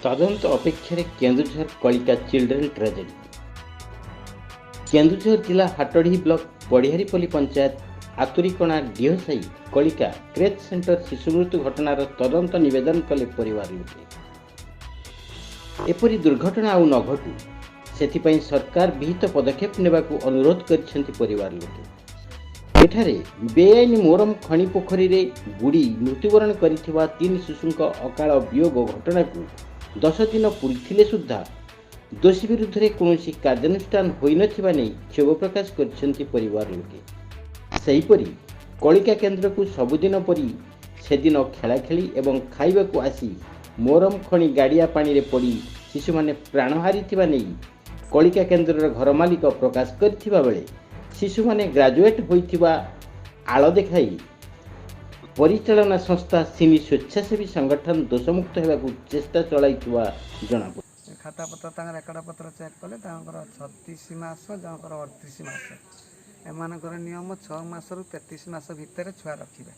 তদন্ত অপেক্ষায় Keonjhar কলিকা children tragedy. Keonjhar জেলা হাটড়ি ব্লক বড়িহারিপল্লী পঞ্চায়েত আতুরিকଣା ডিহসাଇ কলিকা ক্রেচ সেন্টর শিশু মৃত্যু ঘটনার তদন্ত নিবেদন কলে পরিবার লোকে। এপরি দুর্ঘটনা ଆଉ ନ ଘଟୁ ସେଥିପାଇଁ ସରକାର ବିହିତ ପଦକ୍ଷେପ ନେବାକୁ ଅନୁରୋଧ କରିଛନ୍ତି ପରିବାର ଲୋକେ। ଏଠାରେ ବେଆଇନ ମୋରମ ଖଣି ପୋଖରୀରେ ବୁଡ଼ି ମୃତ୍ୟୁବରଣ କରିଥିବା 3 ଶିଶୁଙ୍କ ଅକାଳ ବିୟୋଗ ଘଟଣାକୁ 10 ଦିନ ପୂରିଥିଲେ ସୁଦ୍ଧା ଦୋଷୀ ବିରୁଦ୍ଧରେ କୌଣସି କାର୍ଯ୍ୟାନୁଷ୍ଠାନ ହୋଇନଥିବା ନେଇ କ୍ଷୋଭ ପ୍ରକାଶ କରିଛନ୍ତି ପରିବାର ଲୋକେ। ସେହିପରି କଳିକା କେନ୍ଦ୍ରକୁ ସବୁଦିନ ପରି ସେଦିନ ଖେଳାଖେଳି ଏବଂ ଖାଇବାକୁ ଆସି ମୋରମ ଖଣି ଗାଡ଼ିଆ ପାଣିରେ ପଡ଼ି ଶିଶୁମାନେ ପ୍ରାଣ ହାରିଥିବା ନେଇ କଳିକା କେନ୍ଦ୍ରର ଘର ମାଲିକ ପ୍ରକାଶ କରିଥିବା ବେଳେ ଶିଶୁମାନେ ଗ୍ରାଜୁଏଟ୍ ହୋଇଥିବା ଆଳ ଦେଖାଇ ପରିଚାଳନା ସଂସ୍ଥା ସିନି ସ୍ୱେଚ୍ଛାସେବୀ ସଂଗଠନ ଦୋଷମୁକ୍ତ ହେବାକୁ ଚେଷ୍ଟା ଚଳାଇଥିବା ଜଣାପଡ଼ିଛି। ଖାତାପତ୍ର ତାଙ୍କ ରେକର୍ଡ଼ ପତ୍ର ଚେକ୍ କଲେ ତାଙ୍କର 36 ମାସ ଜଣଙ୍କର 38 ମାସ। ଏମାନଙ୍କର ନିୟମ 6 ମାସରୁ 33 ମାସ ଭିତରେ ଛୁଆ ରଖିବେ।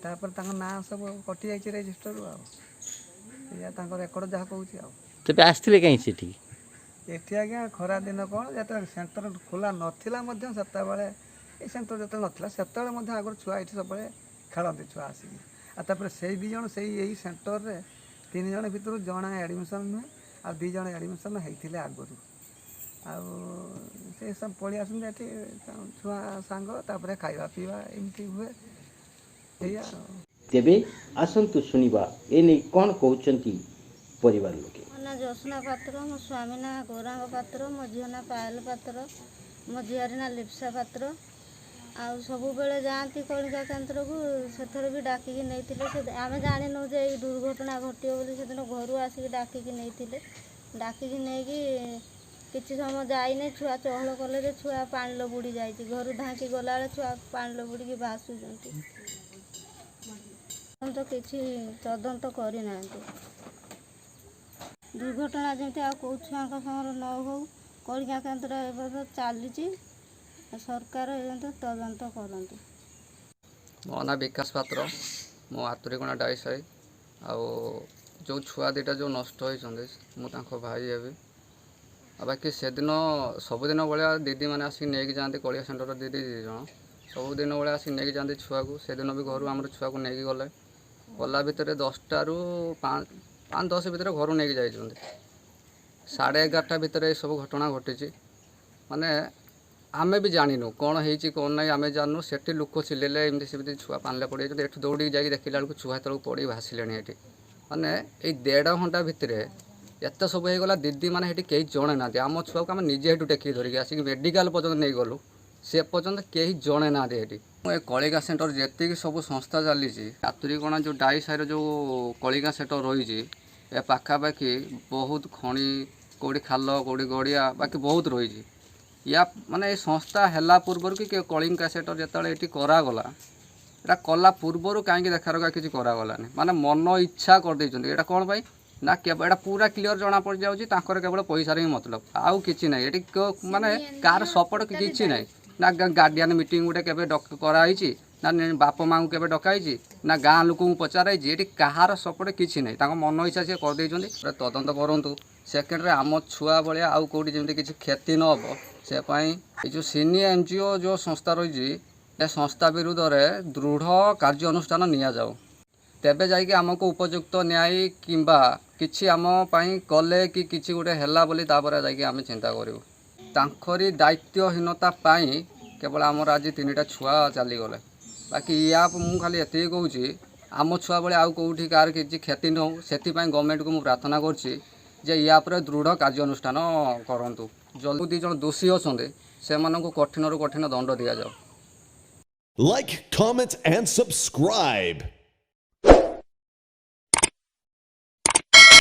ତାପରେ ତାଙ୍କ ନାଁ ସବୁ କଟିଯାଇଛି ରେଜିଷ୍ଟରରୁ। ଆଉ ଏଇଆ ତାଙ୍କ ରେକର୍ଡ଼ ଯାହା କହୁଛି। ଆଉ ତେବେ ଆସିଥିଲେ କାହିଁ ସେଠି? ଏଠି ଆଜ୍ଞା ଖରା ଦିନ କ'ଣ ଯେତେବେଳେ ସେଣ୍ଟର ଖୋଲା ନଥିଲା ମଧ୍ୟ ସେତେବେଳେ ଏଇ ସେଣ୍ଟର ଯେତେବେଳେ ନଥିଲା ସେତେବେଳେ ମଧ୍ୟ ଆଗରୁ ଛୁଆ ଏଠି ସବୁବେଳେ ଖେଳନ୍ତି ଛୁଆ ଆସିକି। ଆଉ ତାପରେ ସେଇ 2 ଜଣ ସେଇ ଏଇ ସେଣ୍ଟରରେ 3 ଜଣ ଭିତରୁ ଜଣେ ଆଡ଼ମିସନ୍ ନୁହେଁ ଆଉ 2 ଜଣ ଆଡ଼ମିସନ୍ ହେଇଥିଲେ ଆଗରୁ। ଆଉ ସେ ସବୁ ପଳେଇ ଆସନ୍ତି ଏଠି ଛୁଆ ସାଙ୍ଗ, ତାପରେ ଖାଇବା ପିଇବା ଏମିତି ହୁଏ। ଏଇଆ ଆଉ। ତେବେ ଆସନ୍ତୁ ଶୁଣିବା ଏ ନେଇ କ'ଣ କହୁଛନ୍ତି ପରିବାର ଲୋକେ। ମୋ ନାଁ ଜ୍ୟୋତ୍ସ୍ନା ପାତ୍ର, ମୋ ସ୍ୱାମୀ ନାଁ ଗୌରାଙ୍ଗ ପାତ୍ର, ମୋ ଝିଅ ନାଁ ପାୟଲ ପାତ୍ର, ମୋ ଝିଆରୀ ନାଁ ଲିପ୍ସା ପାତ୍ର। ଆଉ ସବୁବେଳେ ଯାଆନ୍ତି କଳିକା କେନ୍ଦ୍ରକୁ, ସେଥର ବି ଡାକିକି ନେଇଥିଲେ। ଆମେ ଜାଣିନୁ ଯେ ଏଇ ଦୁର୍ଘଟଣା ଘଟିବ ବୋଲି। ସେଦିନ ଘରୁ ଆସିକି ଡାକିକି ନେଇଥିଲେ। ଡାକିକି ନେଇକି କିଛି ସମୟ ଯାଇନି ଛୁଆ ଚହଳ କଲେ ଯେ ଛୁଆ ପାଣିలో ବୁଡ଼ି ଯାଇଛି। ଘରୁ ଧାଇଁକି ଗଲାବେଳେ ଛୁଆ ପାଣିలో ବୁଡ଼ିକି ଭାସୁଛନ୍ତି। ତ କିଛି ତଦନ୍ତ କରିନାହାନ୍ତି। ଦୁର୍ଘଟଣା ଯେମିତି ଆଉ କେଉଁ ଛୁଆଙ୍କ ସାଙ୍ଗରେ ନ ହଉ କଳିକା କେନ୍ଦ୍ର ଏବେ ତ ଚାଲିଛି, ସରକାର ଯେମିତି ତଦନ୍ତ କରନ୍ତୁ। ମୋ ନାଁ ବିକାଶ ପାତ୍ର, ମୁଁ ଆତୁରିକଣା ଡାଇସାହି। ଆଉ ଯେଉଁ ଛୁଆ ଦୁଇଟା ଯେଉଁ ନଷ୍ଟ ହୋଇଛନ୍ତି ମୁଁ ତାଙ୍କ ଭାଇ ହେବି। ଆଉ ବାକି ସେଦିନ ସବୁଦିନ ଭଳିଆ ଦିଦିମାନେ ଆସିକି ନେଇକି ଯାଆନ୍ତି। କଳିକା ସେଣ୍ଟରର ଦିଦି 2 ଜଣ ସବୁଦିନ ଭଳିଆ ଆସିକି ନେଇକି ଯାଆନ୍ତି ଛୁଆକୁ। ସେଦିନ ବି ଘରୁ ଆମର ଛୁଆକୁ ନେଇକି ଗଲା ଭିତରେ 10ଟାରୁ 5-10 ଭିତରେ ଘରୁ ନେଇକି ଯାଇଛନ୍ତି। 11:30 ଭିତରେ ଏସବୁ ଘଟଣା ଘଟିଛି। ମାନେ ଆମେ ବି ଜାଣିନୁ କ'ଣ ହେଇଛି କ'ଣ ନାହିଁ, ଆମେ ଜାଣିନୁ। ସେଠି ଲୋକ ଚିଲେଇଲେ ଏମିତି ସେମିତି ଛୁଆ ପାଣିରେ ପଡ଼ିଯାଇଛନ୍ତି। ଏଠୁ ଦୌଡ଼ିକି ଯାଇକି ଦେଖିଲା ବେଳକୁ ଛୁଆ ହେତେବେଳକୁ ପଡ଼ିକି ଭାସିଲେଣି ଏଠି। ମାନେ ଏଇ 1.5 ଘଣ୍ଟା ଭିତରେ ଏତେ ସବୁ ହେଇଗଲା। ଦିଦିମାନେ ସେଠି କେହି ଜଣେ ନାହାନ୍ତି। ଆମ ଛୁଆକୁ ଆମେ ନିଜେ ସେଠୁ ଟେକିକି ଧରିକି ଆସିକି ମେଡ଼ିକାଲ ପର୍ଯ୍ୟନ୍ତ ନେଇଗଲୁ, ସେ ପର୍ଯ୍ୟନ୍ତ କେହି ଜଣେ ନାହାନ୍ତି ଏଠି। ଏ କଳିକା ସେଣ୍ଟର ଯେତିକି ସବୁ ସଂସ୍ଥା ଚାଲିଛି, ଆତୁରିକଣା ଯେଉଁ ଡାଇସାହିର ଯେଉଁ କଳିକା ସେଣ୍ଟର ରହିଛି, ଏ ପାଖାପାଖି ବହୁତ ଖଣି, କେଉଁଠି ଖାଲ, କେଉଁଠି ଗଡ଼ିଆ, ବାକି ବହୁତ ରହିଛି। ମାନେ ଏ ସଂସ୍ଥା ହେଲା ପୂର୍ବରୁ କି କଳିକା ସେଣ୍ଟର ଯେତେବେଳେ ଏଠି କରାଗଲା, ଏଇଟା କଲା ପୂର୍ବରୁ କାହିଁକି ଦେଖାରଖା କିଛି କରାଗଲାନି। ମାନେ ମନ ଇଚ୍ଛା କରିଦେଇଛନ୍ତି। ଏଇଟା କ'ଣ ପାଇଁ ନା ଏଇଟା ପୁରା କ୍ଲିଅର ଜଣାପଡ଼ିଯାଉଛି ତାଙ୍କର କେବଳ ପଇସାରେ ହିଁ ମତଲବ, ଆଉ କିଛି ନାହିଁ। ଏଠି ମାନେ କାହାର ସପୋର୍ଟ କିଛି ନାହିଁ। ନା ଗାର୍ଡ଼ିଆନ୍ ମିଟିଂ ଗୋଟେ କେବେ କରାହେଇଛି, ନା ବାପା ମାଆଙ୍କୁ କେବେ ଡକାହେଇଛି, ନା ଗାଁ ଲୋକଙ୍କୁ ପଚାରାଇଛି। ଏଠି କାହାର ସପୋର୍ଟ କିଛି ନାହିଁ। ତାଙ୍କ ମନ ଇଚ୍ଛା ସିଏ କରିଦେଇଛନ୍ତି। ତଦନ୍ତ କରନ୍ତୁ। ସେକେଣ୍ଡରେ ଆମ ଛୁଆ ଭଳିଆ ଆଉ କେଉଁଠି ଯେମିତି କିଛି କ୍ଷତି ନ ହେବ ସେ ପାଇଁ ଏଇ ଯେଉଁ ସିନି NGO ଯେଉଁ ସଂସ୍ଥା ରହିଛି, ଏ ସଂସ୍ଥା ବିରୁଦ୍ଧରେ ଦୃଢ଼ କାର୍ଯ୍ୟାନୁଷ୍ଠାନ ନିଆଯାଉ। ତେବେ ଯାଇକି ଆମକୁ ଉପଯୁକ୍ତ ନ୍ୟାୟ କିମ୍ବା କିଛି ଆମ ପାଇଁ କଲେ କି କିଛି ଗୋଟେ ହେଲା ବୋଲି ତାପରେ ଯାଇକି ଆମେ ଚିନ୍ତା କରିବୁ। ତାଙ୍କରି ଦାୟିତ୍ୱହୀନତା ପାଇଁ କେବଳ ଆମର ଆଜି 3ଟା ଛୁଆ ଚାଲିଗଲେ। ବାକି ମୁଁ ଖାଲି ଏତିକି କହୁଛି, ଆମ ଛୁଆ ଭଳି ଆଉ କେଉଁଠି କାହାର କିଛି କ୍ଷତି ନ ହେଉ। ସେଥିପାଇଁ ଗଭର୍ଣ୍ଣମେଣ୍ଟକୁ ମୁଁ ପ୍ରାର୍ଥନା କରୁଛି ଯେ ୟା ଉପରେ ଦୃଢ଼ କାର୍ଯ୍ୟାନୁଷ୍ଠାନ କରନ୍ତୁ। ଜଲ୍ଦି 2 ଜଣ ଦୋଷୀ ଅଛନ୍ତି ସେମାନଙ୍କୁ କଠିନରୁ କଠିନ ଦଣ୍ଡ ଦିଆଯାଉ। Like, comment, and subscribe.